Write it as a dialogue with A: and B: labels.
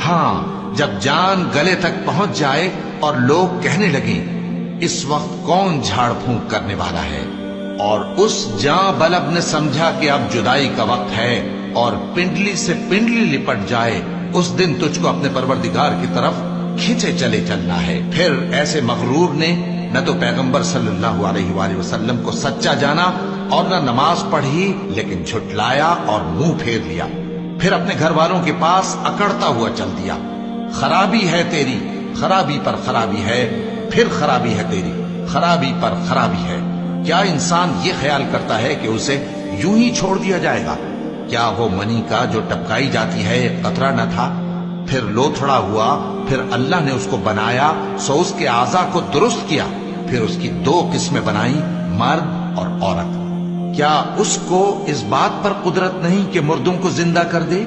A: ہاں جب جان گلے تک پہنچ جائے اور لوگ کہنے لگیں اس وقت کون جھاڑ پھونک کرنے والا ہے، اور اس جاں بلب نے سمجھا کہ اب جدائی کا وقت ہے اور پنڈلی سے پنڈلی لپٹ جائے، اس دن تجھ کو اپنے پروردگار کی طرف کھینچے چلے چلنا ہے۔ پھر ایسے مغرور نے نہ تو پیغمبر صلی اللہ علیہ وآلہ وسلم کو سچا جانا اور نہ نماز پڑھی، لیکن جھٹلایا اور منہ پھیر لیا، پھر اپنے گھر والوں کے پاس اکڑتا ہوا چل دیا۔ خرابی ہے تیری، خرابی پر خرابی ہے، پھر خرابی ہے تیری، خرابی پر خرابی ہے۔ کیا انسان یہ خیال کرتا ہے کہ اسے یوں ہی چھوڑ دیا جائے گا؟ کیا وہ منی کا جو ٹپکائی جاتی ہے ایک قطرہ نہ تھا، پھر لوتھڑا ہوا، پھر اللہ نے اس کو بنایا سو اس کے اعضاء کو درست کیا، پھر اس کی دو قسمیں بنائیں، مرد اور عورت۔ کیا اس کو اس بات پر قدرت نہیں کہ مردوں کو زندہ کر دے؟